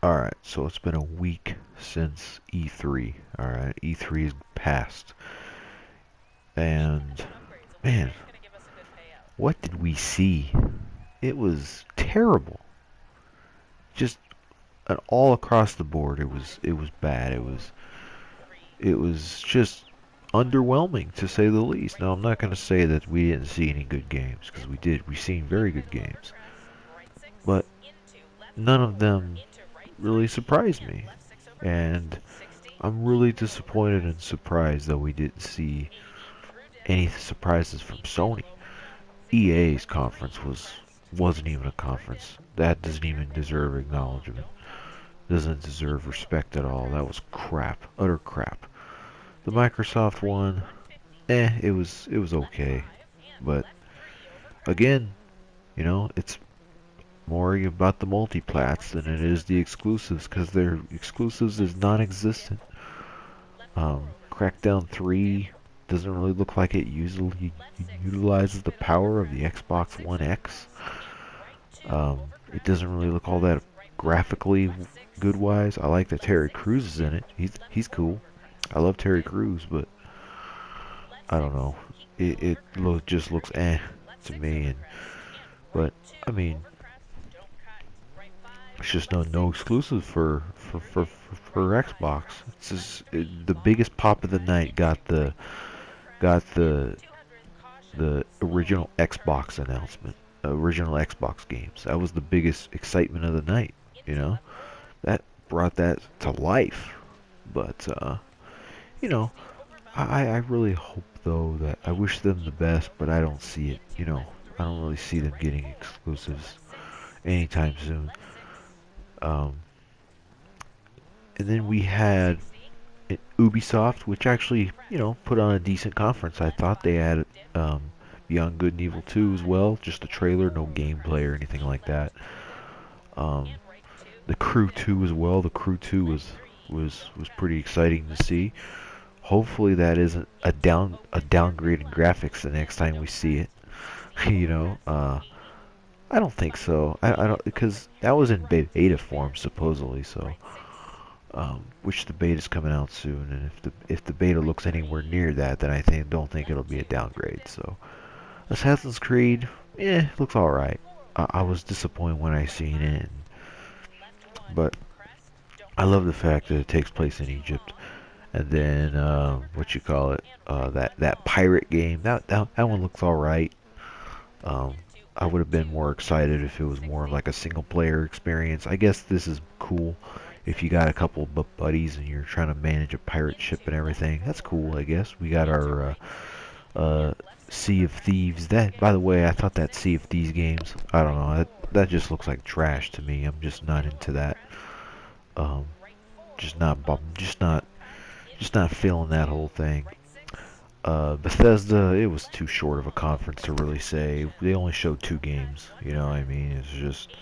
Alright, so it's been a week since E3. Alright, E3 is past. And, man, what did we see? It was terrible. Just all across the board, it was bad. It was just underwhelming, to say the least. Now, I'm not going to say that we didn't see any good games, because we did. We've seen very good games. But none of them really surprised me. And I'm really disappointed and surprised that we didn't see any surprises from Sony. EA's conference wasn't even a conference. That doesn't even deserve acknowledgement. Doesn't deserve respect at all. That was crap, utter crap. The Microsoft one, it was okay, but again, it's more about the multiplats than it is the exclusives, because their exclusives is non-existent. Crackdown 3 doesn't really look like it usually utilizes the power of the Xbox One X. It doesn't really look all that graphically good wise. I like that Terry Crews is in it. He's cool. I love Terry Crews, but I don't know. It just looks to me. But I mean, it's just no exclusive for Xbox. It's just, the biggest pop of the night got the original Xbox announcement, original Xbox games. That was the biggest excitement of the night. You know, that brought that to life. But you know, I really hope though that I wish them the best, but I don't see it. I don't really see them getting exclusives anytime soon. Um, and then we had Ubisoft, which actually, put on a decent conference. I thought they had Beyond Good and Evil 2 as well, just a trailer, no gameplay or anything like that. Um, the Crew 2 as well. The Crew 2 was pretty exciting to see. Hopefully that isn't a downgrade in graphics the next time we see it. I don't think so. I don't, because that was in beta form supposedly. So which the beta is coming out soon, and if the beta looks anywhere near that, then I don't think it'll be a downgrade. So Assassin's Creed, looks all right. I was disappointed when I seen it, but I love the fact that it takes place in Egypt. And then what you call it? That pirate game. That one looks all right. Um, I would have been more excited if it was more like a single player experience. I guess this is cool if you got a couple of buddies and you're trying to manage a pirate ship and everything. That's cool, I guess. We got our Sea of Thieves. That, by the way, I thought that Sea of Thieves games, I don't know, that just looks like trash to me. I'm just not into that. Um, just not, just not feeling that whole thing. Bethesda, it was too short of a conference to really say. They only showed 2 games. You know what I mean? It's just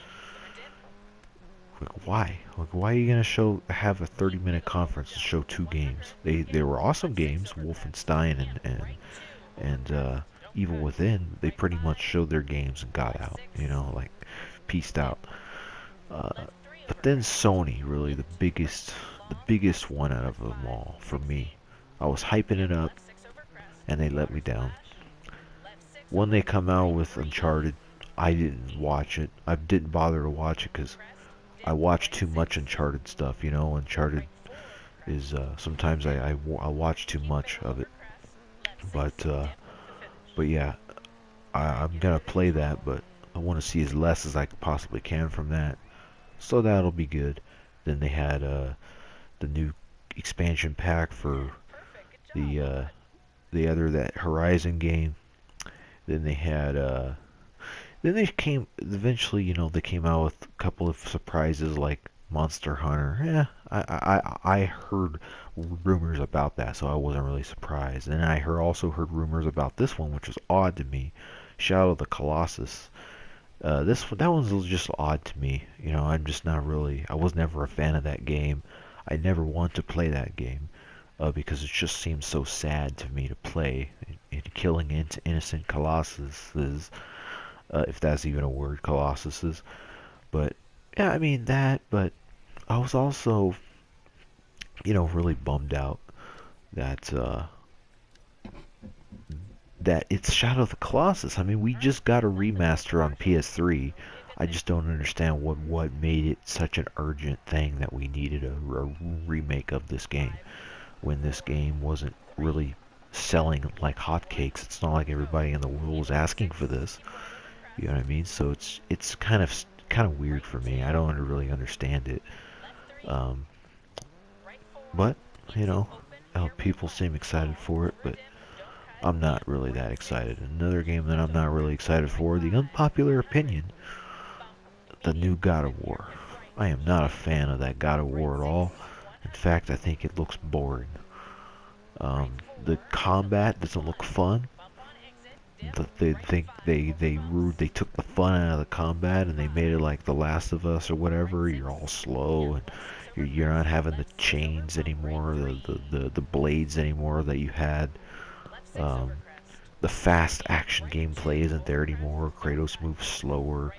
like, why? Like, why are you gonna have a 30-minute conference to show 2 games? They were awesome games, Wolfenstein and Evil Within. They pretty much showed their games and got out. Like peaced out. But then Sony, really the biggest one out of them all for me. I was hyping it up, and they let me down. When they come out with Uncharted, I didn't watch it. I didn't bother to watch it because I watch too much Uncharted stuff. Uncharted is sometimes I watch too much of it. But yeah, I'm gonna play that, but I want to see as less as I possibly can from that. So that'll be good. Then they had the new expansion pack for that Horizon game. Then they had then they came eventually, they came out with a couple of surprises like Monster Hunter. Yeah, I heard rumors about that, so I wasn't really surprised. And I also heard rumors about this one, which was odd to me. Shadow of the Colossus. That one's just odd to me. I'm just not really. I was never a fan of that game. I never want to play that game because it just seems so sad to me to play. Killing innocent colossuses, if that's even a word, colossuses. But yeah, I mean that. But I was also, really bummed out that that it's Shadow of the Colossus. I mean, we just got a remaster on PS3. I just don't understand what made it such an urgent thing that we needed a remake of this game when this game wasn't really selling like hotcakes. It's not like everybody in the world was asking for this. You know what I mean? So it's kind of weird for me. I don't really understand it. Um, but you know, people seem excited for it, but I'm not really that excited. Another game that I'm not really excited for, the unpopular opinion, the new God of War. I am not a fan of that God of War at all. In fact, I think it looks boring. The combat doesn't look fun. They think they took the fun out of the combat and they made it like The Last of Us or whatever. You're all slow and you're not having the chains anymore, the blades anymore that you had. Um, the fast action gameplay isn't there anymore. Kratos moves slower.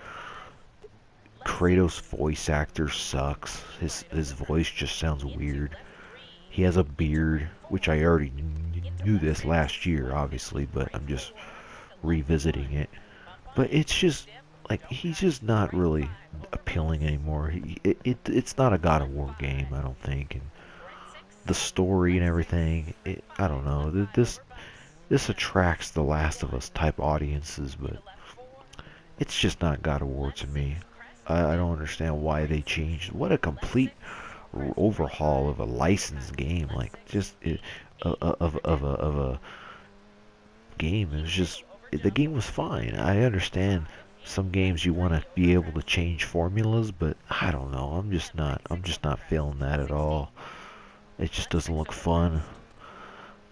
Kratos' voice actor sucks. His voice just sounds weird. He has a beard, which I already knew this last year, obviously, but I'm just revisiting it. But it's just like he's just not really appealing anymore. It's not a God of War game, I don't think. And the story and everything, I don't know. This attracts the Last of Us type audiences, but it's just not God of War to me. I don't understand why they changed. What a complete overhaul of a licensed game, like just of a game. It was just the game was fine. I understand some games you want to be able to change formulas, but I don't know. I'm just not feeling that at all. It just doesn't look fun.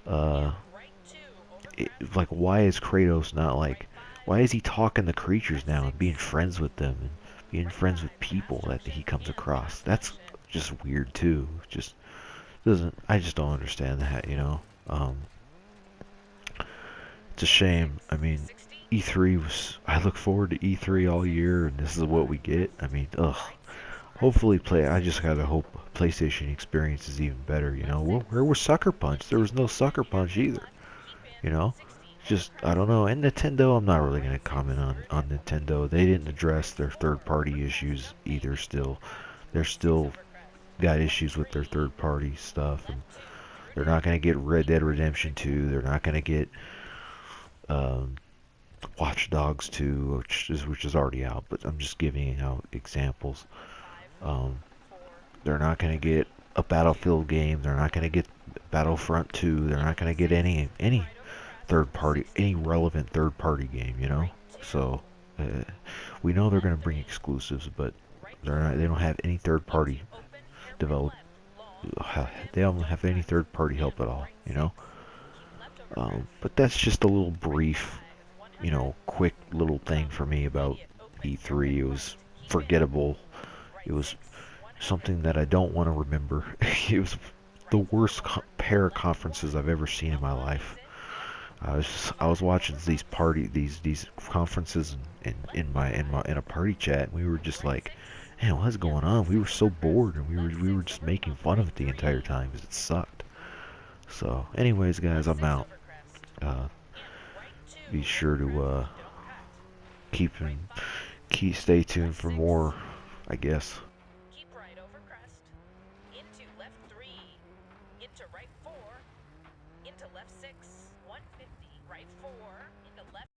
Uh, like why is Kratos not like? Why is he talking to creatures now and being friends with them and being friends with people that he comes across? That's just weird too. Just doesn't. I just don't understand that. It's a shame. I mean, E3 was. I look forward to E3 all year, and this is what we get. I mean, ugh. Hopefully, I just gotta hope PlayStation experience is even better. Where was Sucker Punch? There was no Sucker Punch either. You know, just I don't know. And Nintendo, I'm not really gonna comment on Nintendo. They didn't address their third-party issues either. They're still got issues with their third-party stuff, and they're not gonna get Red Dead Redemption 2. They're not gonna get um, Watch Dogs 2, which is already out. But I'm just giving out examples. Um, they're not gonna get a Battlefield game. They're not gonna get Battlefront 2. They're not gonna get any third party, any relevant third party game. So we know they're going to bring exclusives, but they don't have any third party develop. They don't have any third party help at all. But that's just a little brief, quick little thing for me about E3. It was forgettable. It was something that I don't want to remember. It was the worst pair of conferences I've ever seen in my life. I was watching these conferences in a party chat, and we were just like, man, what's going on? We were so bored, and we were just making fun of it the entire time because it sucked. So, anyways, guys, I'm out. Uh, be sure to stay tuned for more, I guess. Keep right over crest. Into left 3. Into right 4. Into left 6.